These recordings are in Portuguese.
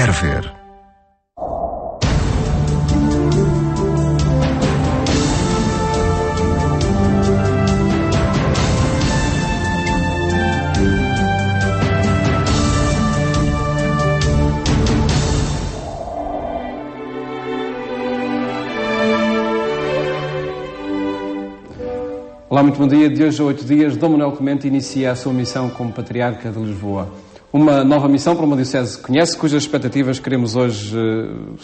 quer ver. Olá, muito bom dia. De hoje a 8 dias, Dom Manuel Clemente inicia a sua missão como Patriarca de Lisboa. Uma nova missão para uma diocese que conhece, cujas expectativas queremos hoje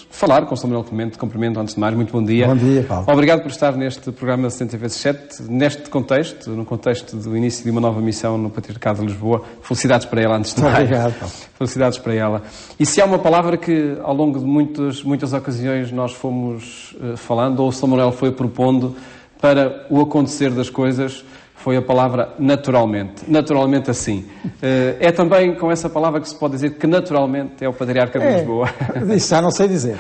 falar com São Manuel Clemente. Cumprimento antes de mais. Muito bom dia. Bom dia, Paulo. Obrigado por estar neste programa 60x7, neste contexto, no contexto do início de uma nova missão no Patriarcado de Lisboa. Felicidades para ela antes de mais. Obrigado, Paulo. Felicidades para ela. E se há uma palavra que ao longo de muitas ocasiões nós fomos falando, ou São Manuel foi propondo para o acontecer das coisas, foi a palavra naturalmente. Naturalmente assim. É também com essa palavra que se pode dizer que naturalmente é o Patriarca de Lisboa. Isso já não sei dizer.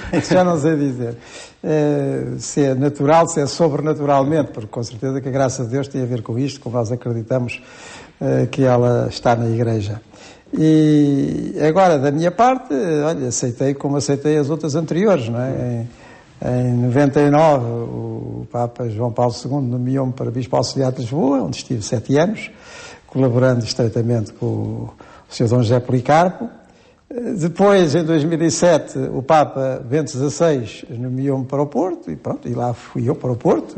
Se é natural, se é sobrenaturalmente, porque com certeza que a graça de Deus tem a ver com isto, como nós acreditamos que ela está na Igreja. E agora, da minha parte, olha, aceitei como aceitei as outras anteriores, não é? Em 99, o Papa João Paulo II nomeou-me para Bispo Auxiliar de Lisboa, onde estive 7 anos, colaborando estreitamente com o Sr. Dom José Policarpo. Depois, em 2007, o Papa Bento XVI nomeou-me para o Porto, e pronto, e lá fui eu para o Porto,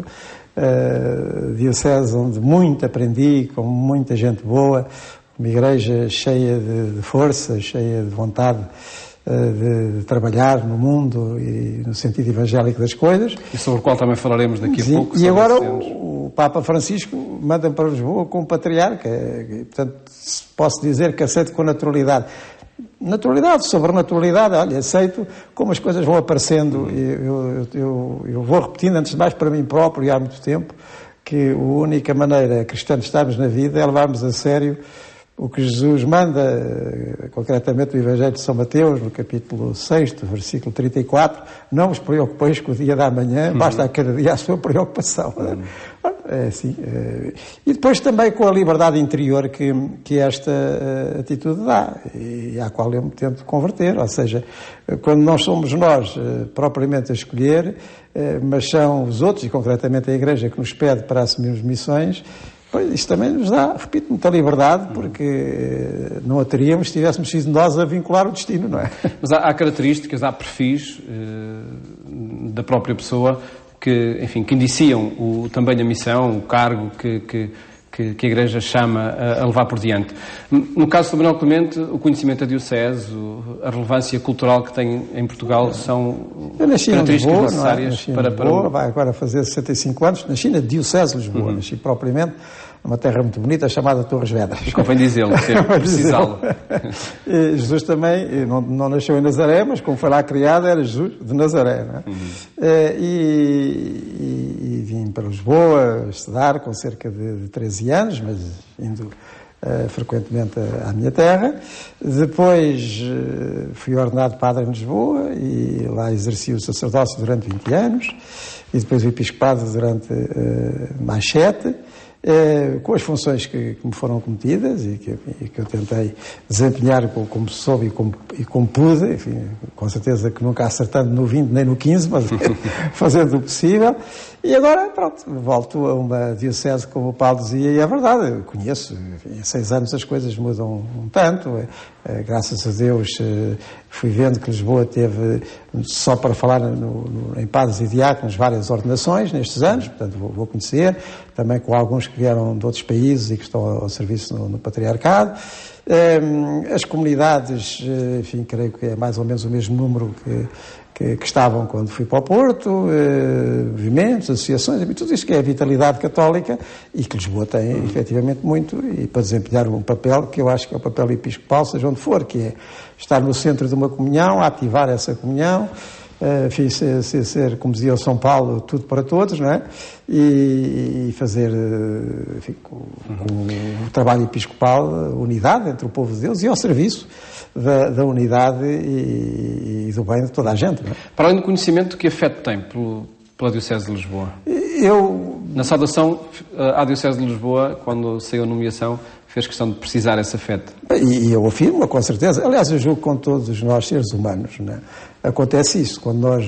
diocese onde muito aprendi, com muita gente boa, uma igreja cheia de força, cheia de vontade de trabalhar no mundo e no sentido evangélico das coisas. E sobre o qual também falaremos daqui a pouco. E agora o Papa Francisco manda-me para Lisboa como Patriarca. Portanto, posso dizer que aceito com naturalidade. Naturalidade, sobrenaturalidade, olha, aceito como as coisas vão aparecendo. Eu vou repetindo, antes de mais, para mim próprio, e há muito tempo, que a única maneira cristã de estarmos na vida é levarmos a sério o que Jesus manda, concretamente no Evangelho de São Mateus, no capítulo 6, versículo 34, não vos preocupeis com o dia da manhã, basta a cada dia a sua preocupação. É assim. E depois também com a liberdade interior que esta atitude dá, e à qual eu me tento converter, ou seja, quando não somos nós propriamente a escolher, mas são os outros, e concretamente a Igreja, que nos pede para assumirmos missões. Pois, isto também nos dá, repito, muita liberdade, porque não a teríamos se tivéssemos sido nós a vincular o destino, não é? Mas há características, há perfis da própria pessoa que, enfim, que indiciam também a missão, o cargo que a Igreja chama a levar por diante. No caso de São Manuel Clemente, o conhecimento da diocese, a relevância cultural que tem em Portugal são características necessárias para Lisboa, vai agora fazer 65 anos, nasci na diocese de Lisboa, nasci propriamente numa terra muito bonita chamada Torres Vedras. Convém dizê-lo, precisá-lo. Jesus também não nasceu em Nazaré, mas como foi lá criado era Jesus de Nazaré, não é? E vim para Lisboa estudar com cerca de 13 anos, mas indo frequentemente à minha terra. Depois fui ordenado padre em Lisboa e lá exerci o sacerdócio durante 20 anos e depois o episcopado durante mais 7. Com as funções que me foram cometidas e que eu tentei desempenhar como soube e como pude, enfim, com certeza que nunca acertando no 20 nem no 15, mas fazendo o possível. E agora, pronto, volto a uma diocese, como o Paulo dizia, e é verdade, eu conheço, enfim, em 6 anos as coisas mudam um tanto, graças a Deus fui vendo que Lisboa teve, só para falar em padres e diáconos, várias ordenações nestes anos, portanto vou conhecer, também com alguns que vieram de outros países e que estão ao serviço no Patriarcado. As comunidades, enfim, creio que é mais ou menos o mesmo número que estavam quando fui para o Porto, movimentos, associações, tudo isto que é a vitalidade católica e que Lisboa tem efetivamente muito, e para desempenhar um papel que eu acho que é o papel episcopal, seja onde for, que é estar no centro de uma comunhão, ativar essa comunhão, enfim, ser, como dizia o São Paulo, tudo para todos, não é? E fazer, enfim, com o trabalho episcopal, unidade entre o povo de Deus e ao serviço da unidade e do bem de toda a gente, não é? Para além do conhecimento, que afeto tem pela Diocese de Lisboa? Na saudação à Diocese de Lisboa, quando saiu a nomeação, fez questão de precisar essa fé. E eu afirmo, com certeza. Aliás, eu julgo que com todos nós, seres humanos, né, acontece isso. Quando nós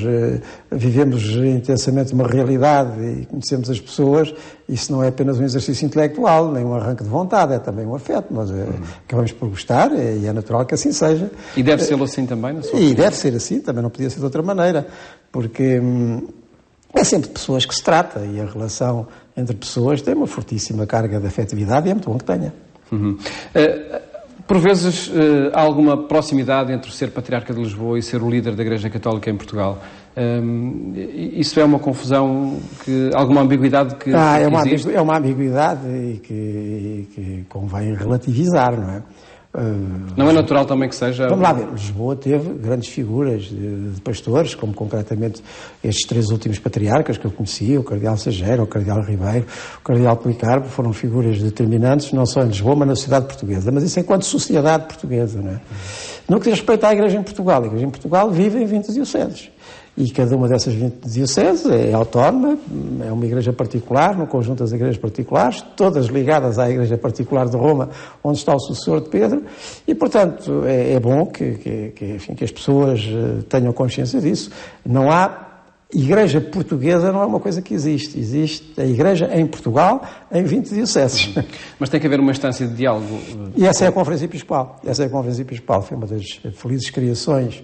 vivemos intensamente uma realidade e conhecemos as pessoas, isso não é apenas um exercício intelectual, nem um arranque de vontade, é também um afeto. Nós acabamos por gostar e é natural que assim seja. E deve ser assim também, na sua opinião? E deve ser assim, também não podia ser de outra maneira, porque é sempre de pessoas que se trata e a relação entre pessoas tem uma fortíssima carga de afetividade e é muito bom que tenha. Por vezes há alguma proximidade entre ser Patriarca de Lisboa e ser o líder da Igreja Católica em Portugal. Isso é uma confusão, alguma ambiguidade que existe? É uma ambiguidade e que convém relativizar, não é? Não é natural também que seja... Vamos lá ver, Lisboa teve grandes figuras de pastores, como concretamente estes 3 últimos patriarcas que eu conheci, o Cardeal Sageiro, o Cardeal Ribeiro, o Cardeal Policarpo, foram figuras determinantes, não só em Lisboa, mas na sociedade portuguesa. Mas isso enquanto sociedade portuguesa, não é? No que diz respeito à Igreja em Portugal, a Igreja em Portugal vive em 20 dioceses. E cada uma dessas 20 dioceses é autónoma, é uma igreja particular, no conjunto das igrejas particulares, todas ligadas à igreja particular de Roma, onde está o sucessor de Pedro, e, portanto, é bom que as pessoas tenham consciência disso. Não há... Igreja portuguesa não é uma coisa que existe. Existe a Igreja em Portugal, em 20 dioceses. Mas tem que haver uma instância de diálogo. E essa é a Conferência Episcopal. Foi uma das felizes criações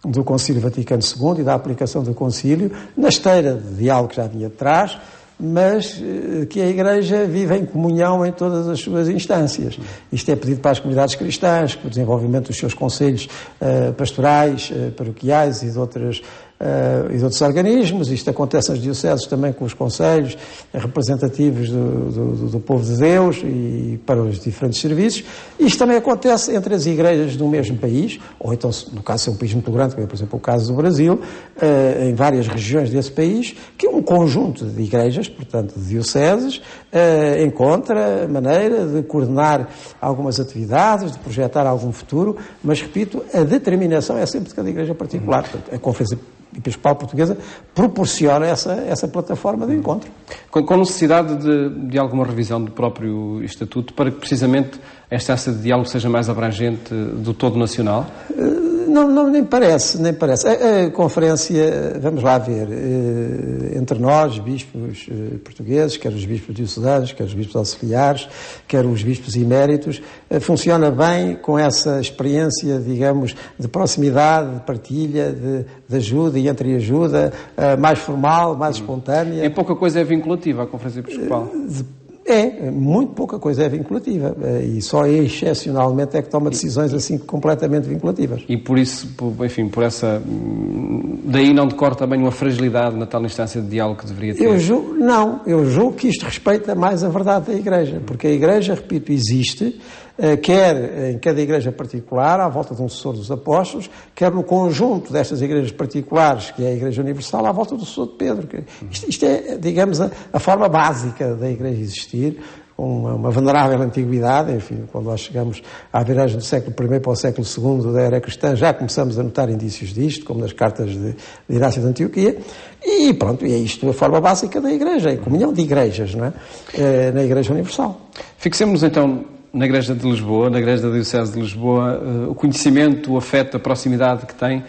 do Concílio Vaticano II e da aplicação do Concílio, na esteira de diálogo que já vinha de trás, mas que a Igreja vive em comunhão em todas as suas instâncias. Isto é pedido para as comunidades cristãs, para o desenvolvimento dos seus conselhos pastorais, paroquiais e de outros organismos. Isto acontece nas dioceses também com os conselhos representativos do povo de Deus e para os diferentes serviços. Isto também acontece entre as igrejas do mesmo país, ou então, no caso de ser um país muito grande, como é, por exemplo, o caso do Brasil, em várias regiões desse país, que um conjunto de igrejas, portanto, de dioceses, encontra maneira de coordenar algumas atividades, de projetar algum futuro, mas, repito, a determinação é sempre de cada igreja particular. Portanto, a Conferência Episcopal Portuguesa proporciona essa plataforma de encontro. Com necessidade de alguma revisão do próprio Estatuto para que precisamente esta de diálogo seja mais abrangente do todo nacional? Não, nem parece. A conferência, vamos lá ver, entre nós, bispos portugueses, quer os bispos diocesanos, quer os bispos auxiliares, quer os bispos eméritos, funciona bem com essa experiência, digamos, de proximidade, de partilha, de ajuda e entreajuda, mais formal, mais espontânea. É pouca coisa é vinculativa à Conferência Episcopal? Muito pouca coisa é vinculativa e só excepcionalmente é que toma decisões assim completamente vinculativas. E por isso, enfim, daí não decorre também uma fragilidade na tal instância de diálogo que deveria ter? Eu julgo que isto respeita mais a verdade da Igreja, porque a Igreja, repito, existe, quer em cada igreja particular, à volta de um sucessor dos apóstolos, quer no conjunto destas igrejas particulares, que é a Igreja Universal, à volta do sucessor de Pedro. Isto é, digamos, a forma básica da Igreja existir, com uma venerável antiguidade. Enfim, quando nós chegamos à viragem do século I para o século II da era cristã, já começamos a notar indícios disto, como nas cartas de Inácio de Antioquia, e pronto, é isto a forma básica da Igreja, a comunhão de igrejas, não é? Na Igreja Universal. Fixemos-nos então na Igreja de Lisboa, na Igreja da Diocese de Lisboa, o conhecimento, o afeto, a proximidade que tem.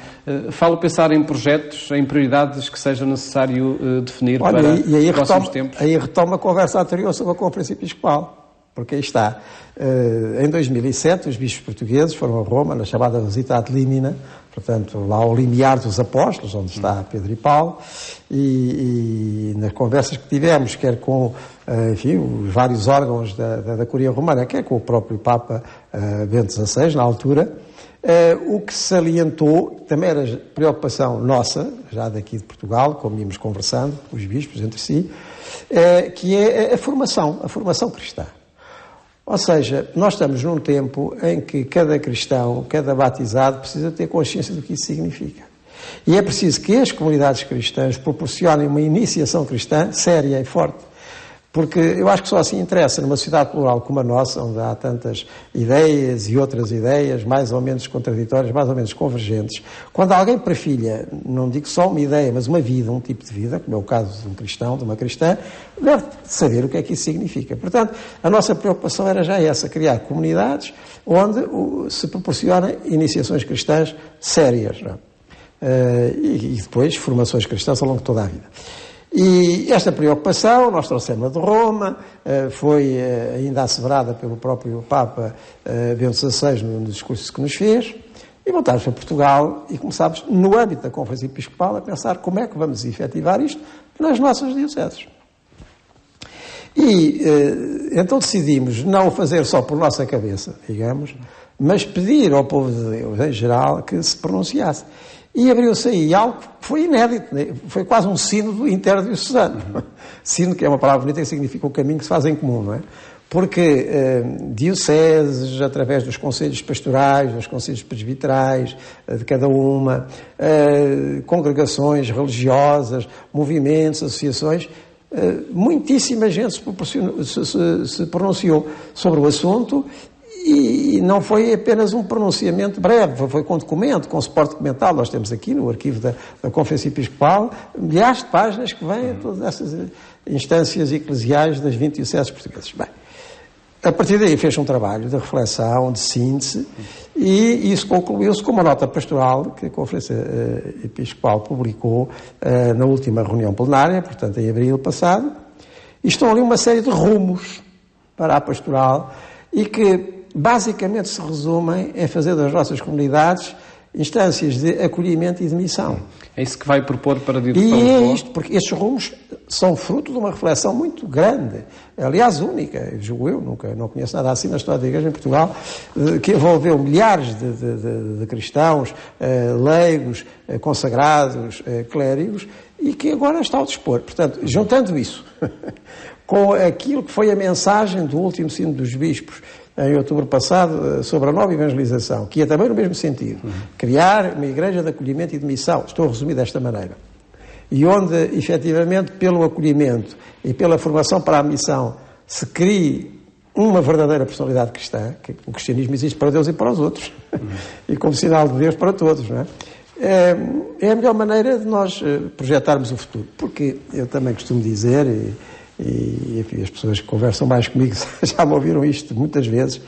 Falo pensar em projetos, em prioridades que seja necessário definir para os próximos tempos. Aí retoma a conversa anterior sobre a Conferência Episcopal, porque aí está. Em 2007, os bispos portugueses foram a Roma, na chamada visita ad limina, portanto, lá ao limiar dos apóstolos, onde está Pedro e Paulo, e nas conversas que tivemos, quer com, enfim, os vários órgãos da Curia Romana, quer com o próprio Papa Bento XVI, na altura, o que salientou, também era preocupação nossa, já daqui de Portugal, como íamos conversando, os bispos entre si, que é a formação cristã. Ou seja, nós estamos num tempo em que cada cristão, cada batizado, precisa ter consciência do que isso significa. E é preciso que as comunidades cristãs proporcionem uma iniciação cristã séria e forte. Porque eu acho que só assim interessa, numa sociedade plural como a nossa, onde há tantas ideias e outras ideias, mais ou menos contraditórias, mais ou menos convergentes, quando alguém partilha, não digo só uma ideia, mas uma vida, um tipo de vida, como é o caso de um cristão, de uma cristã, deve saber o que é que isso significa. Portanto, a nossa preocupação era já essa, criar comunidades onde se proporcionem iniciações cristãs sérias, não é? E depois formações cristãs ao longo de toda a vida. E esta preocupação, nós trouxemos de Roma, foi ainda asseverada pelo próprio Papa Bento XVI no discurso que nos fez, e voltámos para Portugal e começámos, no âmbito da Conferência Episcopal, a pensar como é que vamos efetivar isto nas nossas dioceses. E então decidimos não o fazer só por nossa cabeça, digamos, mas pedir ao povo de Deus, em geral, que se pronunciasse. E abriu-se aí algo que foi inédito, né? Foi quase um sínodo interdiocesano. Sínodo, que é uma palavra bonita que significa o caminho que se faz em comum, não é? Porque dioceses, através dos conselhos pastorais, dos conselhos presbiterais, de cada uma, congregações religiosas, movimentos, associações, muitíssima gente se pronunciou sobre o assunto. E não foi apenas um pronunciamento breve, foi com documento, com suporte documental. Nós temos aqui no arquivo da Conferência Episcopal milhares de páginas que vêm a todas essas instâncias eclesiais das 20 dioceses portuguesas. Bem, a partir daí fez um trabalho de reflexão, de síntese, e isso concluiu-se com uma nota pastoral que a Conferência Episcopal publicou na última reunião plenária, portanto em abril passado, e estão ali uma série de rumos para a pastoral e que basicamente se resumem em fazer das nossas comunidades instâncias de acolhimento e de missão. É isso que vai propor para Lisboa? E é isto, porque estes rumos são fruto de uma reflexão muito grande, aliás única, julgo eu, nunca não conheço nada assim na história da Igreja em Portugal, que envolveu milhares de cristãos, leigos, consagrados, clérigos, e que agora está ao dispor. Portanto, juntando isso com aquilo que foi a mensagem do último Sínodo dos Bispos, em outubro passado, sobre a nova evangelização, que ia também no mesmo sentido. Criar uma igreja de acolhimento e de missão. Estou a resumir desta maneira. E onde, efetivamente, pelo acolhimento e pela formação para a missão, se crie uma verdadeira personalidade cristã, que o cristianismo existe para Deus e para os outros, e como sinal de Deus para todos, não é? É a melhor maneira de nós projetarmos o futuro. Porque eu também costumo dizer, e enfim, as pessoas que conversam mais comigo já me ouviram isto muitas vezes,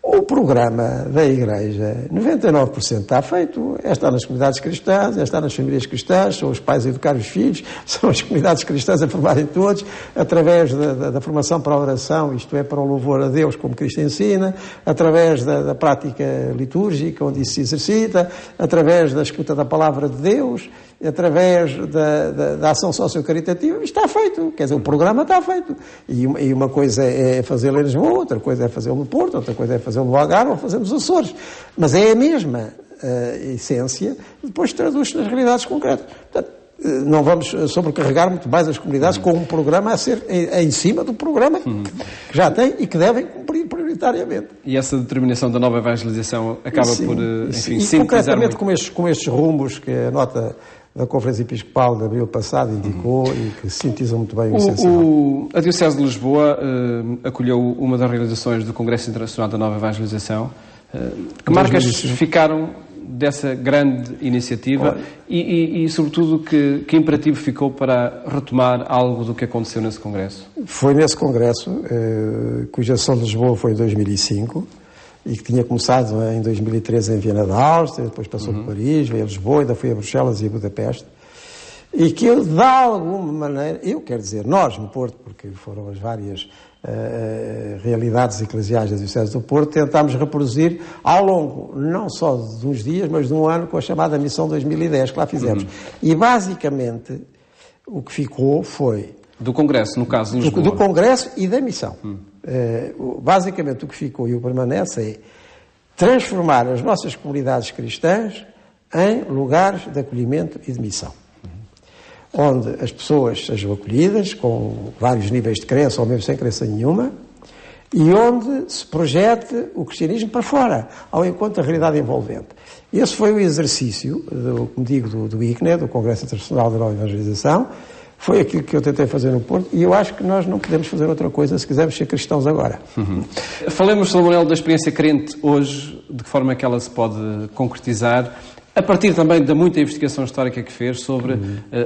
o programa da Igreja, 99% está feito, está nas comunidades cristãs, está nas famílias cristãs, são os pais a educar os filhos, são as comunidades cristãs a formarem todos, através da formação para a oração, isto é, para o louvor a Deus, como Cristo ensina, através da prática litúrgica, onde isso se exercita, através da escuta da palavra de Deus, através da ação sociocaritativa, está feito. Quer dizer, o programa está feito. E uma coisa é fazê-lo em Lisboa, outra coisa é fazê-lo no Porto, outra coisa é fazê-lo no Algarve ou fazê-lo nos Açores. Mas é a mesma essência, depois traduz-se nas realidades concretas. Portanto, não vamos sobrecarregar muito mais as comunidades com um programa a ser em cima do programa que já tem e que devem cumprir prioritariamente. E essa determinação da nova evangelização acaba por, enfim, e concretamente com estes rumos que a nota da Conferência Episcopal de abril passado indicou e que sintetizam muito bem o essencial. A Diocese de Lisboa acolheu uma das realizações do Congresso Internacional da Nova Evangelização. Que marcas ficaram dessa grande iniciativa e sobretudo, que imperativo ficou para retomar algo do que aconteceu nesse Congresso? Foi nesse Congresso, cuja sessão de Lisboa foi em 2005, e que tinha começado em 2013 em Viena da Áustria, depois passou por Paris, veio a Lisboa, ainda foi a Bruxelas e a Budapeste, e que eu, de alguma maneira, eu quero dizer, nós no Porto, porque foram as várias realidades eclesiais da Diocese do Porto, tentámos reproduzir ao longo, não só de uns dias, mas de um ano, com a chamada Missão 2010, que lá fizemos. E, basicamente, o que ficou foi... Do Congresso, no caso, de Lisboa. Do Congresso e da missão. Basicamente, o que ficou e o que permanece é transformar as nossas comunidades cristãs em lugares de acolhimento e de missão. Onde as pessoas sejam acolhidas com vários níveis de crença ou mesmo sem crença nenhuma, e onde se projete o cristianismo para fora, ao encontro da realidade envolvente. Esse foi o exercício, como digo, do ICNE, do Congresso Internacional da Nova Evangelização. Foi aquilo que eu tentei fazer no Porto e eu acho que nós não podemos fazer outra coisa se quisermos ser cristãos agora. Falemos, Sr. Manuel, da experiência crente hoje, de que forma é que ela se pode concretizar, a partir também da muita investigação histórica que fez sobre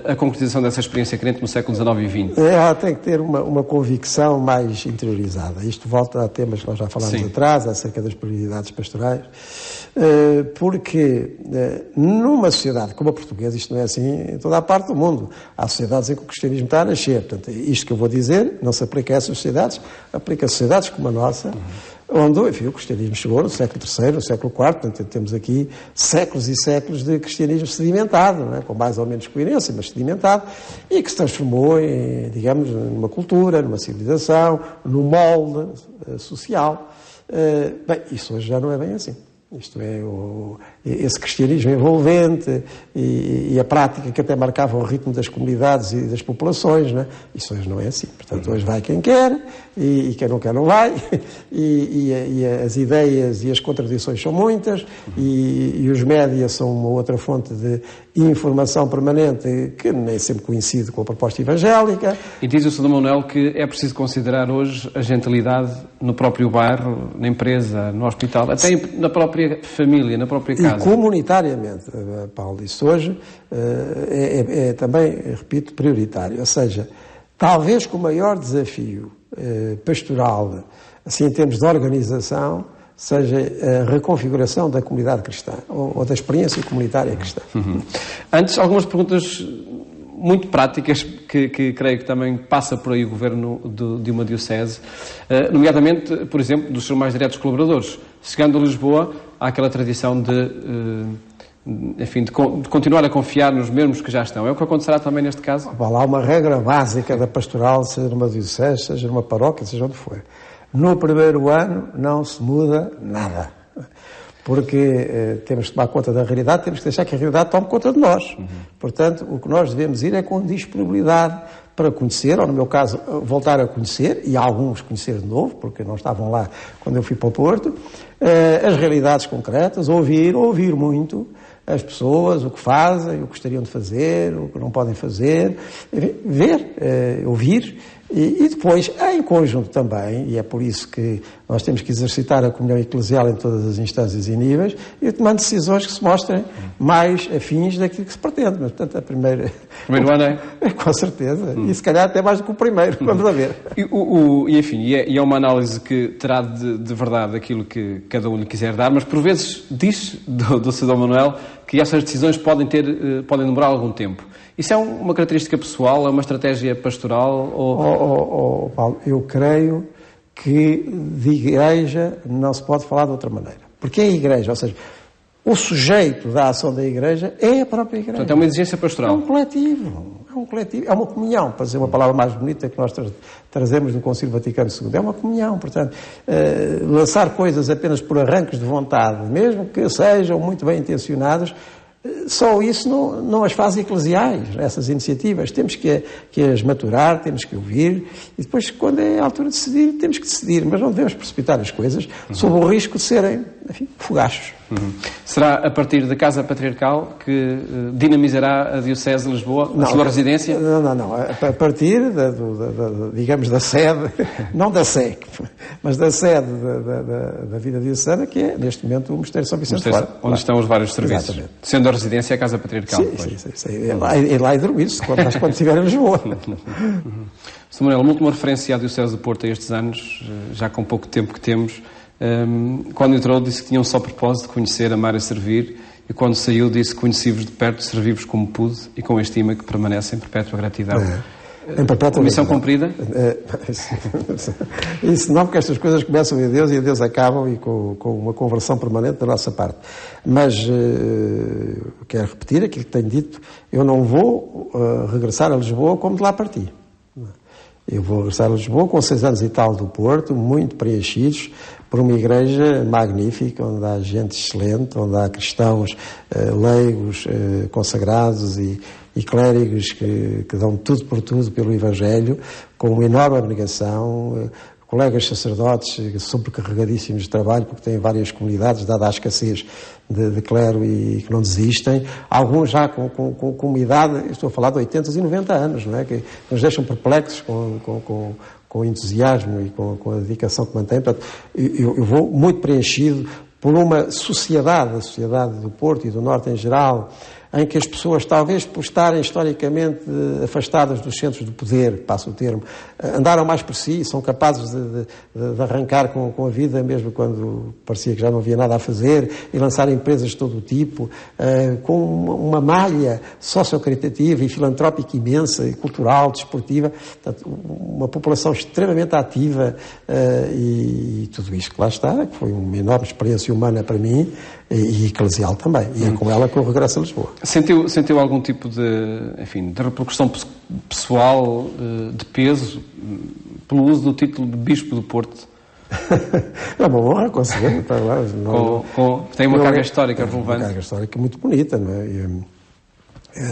a concretização dessa experiência crente no século XIX e XX. Ela tem que ter uma convicção mais interiorizada. Isto volta a temas que nós já falámos atrás, acerca das prioridades pastorais, porque numa sociedade como a portuguesa, isto não é assim em toda a parte do mundo. Há sociedades em que o cristianismo está a nascer. Portanto, isto que eu vou dizer não se aplica a essas sociedades, aplica a sociedades como a nossa, onde, enfim, o cristianismo chegou no século III, no século IV, portanto, temos aqui séculos e séculos de cristianismo sedimentado, não é? Com mais ou menos coerência, mas sedimentado, e que se transformou em, digamos, numa cultura, numa civilização, num molde social. Bem, isso hoje já não é bem assim. Isto é, esse cristianismo envolvente e a prática que até marcava o ritmo das comunidades e das populações, não é? Isso hoje não é assim. Portanto, hoje vai quem quer e quem não quer não vai, e as ideias e as contradições são muitas, e os médias são uma outra fonte de informação permanente que nem sempre coincide com a proposta evangélica. E diz o Sr. Manuel que é preciso considerar hoje a gentilidade no próprio bairro, na empresa, no hospital, até na própria família, na própria casa. E comunitariamente, Paulo, isso hoje é também, repito, prioritário. Ou seja, talvez que o maior desafio pastoral, assim em termos de organização, seja a reconfiguração da comunidade cristã, ou da experiência comunitária cristã. Antes, algumas perguntas muito práticas, que creio que também passa por aí o governo de uma diocese, nomeadamente, por exemplo, dos seus mais diretos colaboradores. Chegando a Lisboa, há aquela tradição de continuar a confiar nos mesmos que já estão. É o que acontecerá também neste caso? Há uma regra básica da pastoral, seja numa diocese, seja numa paróquia, seja onde for. No primeiro ano não se muda nada. Porque temos que tomar conta da realidade, temos que deixar que a realidade tome conta de nós. Portanto, o que nós devemos ir é com disponibilidade para conhecer, ou no meu caso, voltar a conhecer, e alguns conhecer de novo, porque não estavam lá quando eu fui para o Porto, as realidades concretas, ouvir muito as pessoas, o que fazem, o que gostariam de fazer, o que não podem fazer, ver, ouvir, e depois, em conjunto também, e é por isso que nós temos que exercitar a comunhão eclesial em todas as instâncias e níveis, e tomando decisões que se mostrem mais afins daquilo que se pretende. Mas, portanto, primeiro ano é? Com certeza, e se calhar até mais do que o primeiro, vamos a ver. E é uma análise que terá de verdade aquilo que cada um lhe quiser dar, mas por vezes diz do Sr. Manuel que essas decisões podem demorar algum tempo. Isso é uma característica pessoal, é uma estratégia pastoral? Paulo, eu creio que de igreja não se pode falar de outra maneira. Porque é a igreja, ou seja, o sujeito da ação da igreja é a própria igreja. Portanto, é uma exigência pastoral. É um coletivo, é uma comunhão, para dizer uma palavra mais bonita que nós trazemos do Concílio Vaticano II. É uma comunhão, portanto, lançar coisas apenas por arranques de vontade, mesmo que sejam muito bem intencionadas, só isso não as faz eclesiais, essas iniciativas. Temos que as maturar, temos que ouvir, e depois, quando é a altura de decidir, temos que decidir, mas não devemos precipitar as coisas sob o risco de serem, enfim, fogachos. Será a partir da Casa Patriarcal que dinamizará a Diocese de Lisboa, a sua residência? Não. A partir, digamos, da sede, não da SEC, mas da sede da vida diocesana, que é, neste momento, o Mosteiro de São Vicente de Fora. Onde estão os vários serviços. Exatamente. Sendo a residência a Casa Patriarcal. Sim. É lá e dormir-se, quando estiver em Lisboa. Sr. Manuel, uma última referência à Diocese de Porto a estes anos, já com pouco tempo que temos. Quando entrou disse que tinha um só propósito, conhecer, amar e servir, e quando saiu disse que conheci-vos de perto, servi-vos como pude e com a estima que permanece em perpétua gratidão. Em perpétua missão cumprida? Isso não, porque estas coisas começam em Deus e a Deus acabam, e com uma conversão permanente da nossa parte. Mas quero repetir aquilo que tenho dito: eu não vou regressar a Lisboa como de lá parti. Eu vou regressar a Lisboa com 6 anos e tal do Porto, muito preenchidos por uma igreja magnífica, onde há gente excelente, onde há cristãos leigos, consagrados e clérigos que dão tudo por tudo pelo Evangelho, com uma enorme abnegação, colegas sacerdotes sobrecarregadíssimos de trabalho, porque têm várias comunidades, dada a escassez de clero e que não desistem. Alguns já com uma idade, estou a falar de 80 e 90 anos, não é? Que nos deixam perplexos com o entusiasmo e com a dedicação que mantêm. Portanto, eu vou muito preenchido por uma sociedade, a sociedade do Porto e do Norte em geral, em que as pessoas, talvez por estarem historicamente afastadas dos centros do poder, passo o termo, andaram mais por si, são capazes de arrancar com a vida, mesmo quando parecia que já não havia nada a fazer, e lançar empresas de todo o tipo, com uma malha sociocaritativa e filantrópica imensa, e cultural, desportiva, portanto, uma população extremamente ativa, e tudo isto que lá está, que foi uma enorme experiência humana para mim, e eclesial também, e é com ela que eu regresso a Lisboa. Sentiu algum tipo de repercussão pessoal, de peso, pelo uso do título de Bispo do Porto? É uma honra conseguir, tem uma carga histórica relevante. Uma carga histórica muito bonita, não é?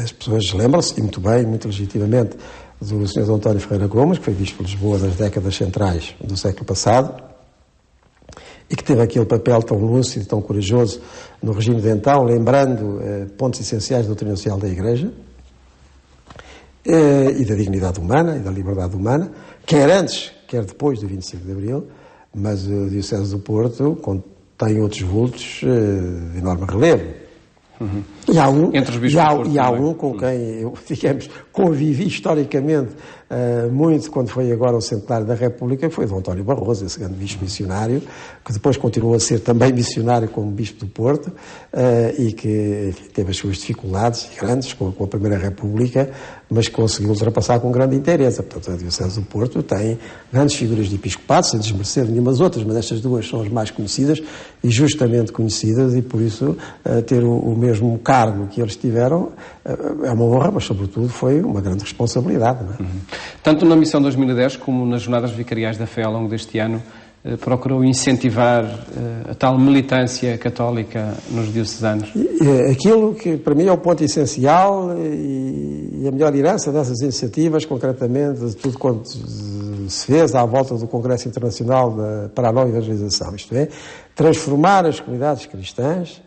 As pessoas lembram-se, e muito bem, muito legitimamente, do Sr. António Ferreira Gomes, que foi Bispo de Lisboa nas décadas centrais do século passado, e que teve aquele papel tão lúcido, tão corajoso no regime de então, lembrando pontos essenciais da doutrina social da Igreja e da dignidade humana e da liberdade humana, quer antes, quer depois do 25 de Abril, mas o Diocese do Porto tem outros vultos de enorme relevo. Uhum. E há um, entre os bispos e há um com quem eu, digamos, convivi historicamente muito quando foi agora o centenário da República, foi Dom António Barroso, esse grande bispo missionário, que depois continuou a ser também missionário como bispo do Porto, e que enfim, teve as suas dificuldades grandes com a Primeira República, mas conseguiu ultrapassar com grande interesse. Portanto, a Diocese do Porto tem grandes figuras de episcopado, sem desmerecer nenhumas outras, mas estas duas são as mais conhecidas e justamente conhecidas, e por isso ter o mesmo cargo que eles tiveram é uma honra, mas sobretudo foi uma grande responsabilidade. Não é? Uhum. Tanto na Missão 2010 como nas Jornadas Vicariais da Fé ao longo deste ano, procurou incentivar a tal militância católica nos diocesanos? Aquilo que para mim é o ponto essencial e a melhor herança dessas iniciativas, concretamente, de tudo quanto se fez à volta do Congresso Internacional para a Nova Evangelização, isto é, transformar as comunidades cristãs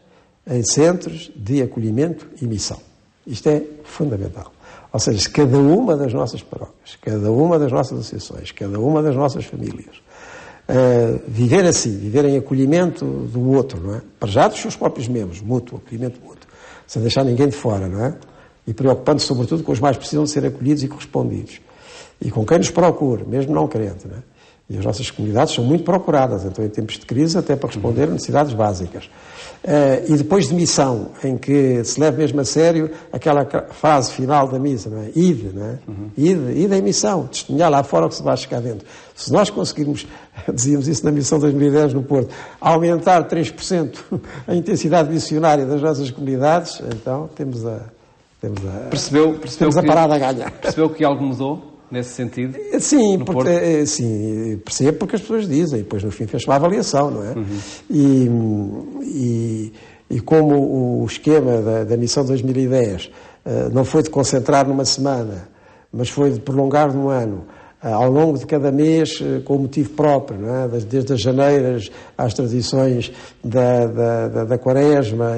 em centros de acolhimento e missão. Isto é fundamental. Ou seja, cada uma das nossas paróquias, cada uma das nossas associações, cada uma das nossas famílias, viver assim, viver em acolhimento do outro, não é? Para já dos seus próprios membros, acolhimento mútuo, sem deixar ninguém de fora, não é? E preocupando-se sobretudo com os mais precisam de ser acolhidos e correspondidos. E com quem nos procura, mesmo não crente, não é? E as nossas comunidades são muito procuradas, então em tempos de crise, até para responder a necessidades básicas. E depois de missão, em que se leva mesmo a sério aquela frase final da missa, não é? Ide, não é? Uhum. Ide em missão, testemunhar lá fora o que se vai chegar dentro. Se nós conseguirmos, dizíamos isso na missão 2010 no Porto, aumentar 3% a intensidade missionária das nossas comunidades, então temos a parada a ganhar. Percebeu que algo mudou nesse sentido? Sim, sim, percebo porque as pessoas dizem, e depois no fim fez uma avaliação, não é? Uhum. E como o esquema da missão 2010 não foi de concentrar numa semana, mas foi de prolongar num ano, ao longo de cada mês, com o motivo próprio, não é? Desde as janeiras às tradições da Quaresma,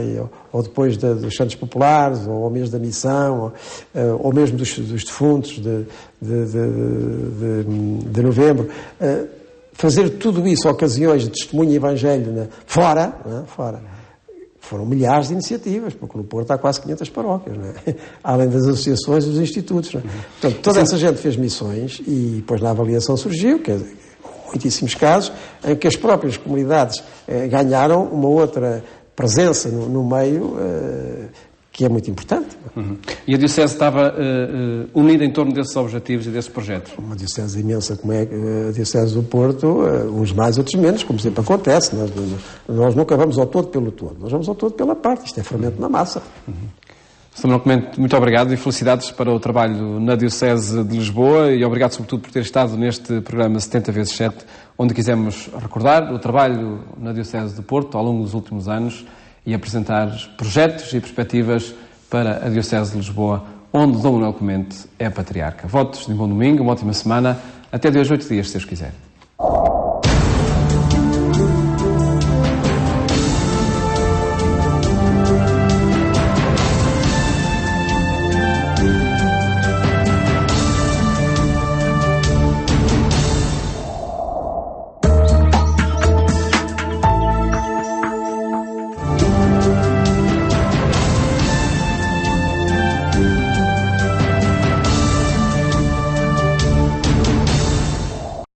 ou depois dos Santos Populares, ou ao mês da Missão, ou mesmo dos defuntos de novembro. Fazer tudo isso, ocasiões de testemunho e evangelho fora, não é? Fora. Foram milhares de iniciativas, porque no Porto há quase 500 paróquias, não é? Além das associações e dos institutos. Não é? Portanto, toda essa gente fez missões e depois na avaliação surgiu, que muitíssimos casos, em que as próprias comunidades ganharam uma outra presença no meio que é muito importante. Uhum. E a Diocese estava unida em torno desses objetivos e desses projetos? Uma Diocese imensa como é a Diocese do Porto, uns mais, outros menos, como sempre acontece. Nós nunca vamos ao todo pelo todo, nós vamos ao todo pela parte. Isto é fermento na massa. Uhum. Sr. Manuel Clemente, muito obrigado e felicidades para o trabalho na Diocese de Lisboa e obrigado sobretudo por ter estado neste programa 70x7, onde quisemos recordar o trabalho na Diocese do Porto ao longo dos últimos anos e apresentar projetos e perspectivas para a Diocese de Lisboa, onde Dom Manuel Clemente é patriarca. Votos de um bom domingo, uma ótima semana. Até de hoje 8 dias, se Deus quiser.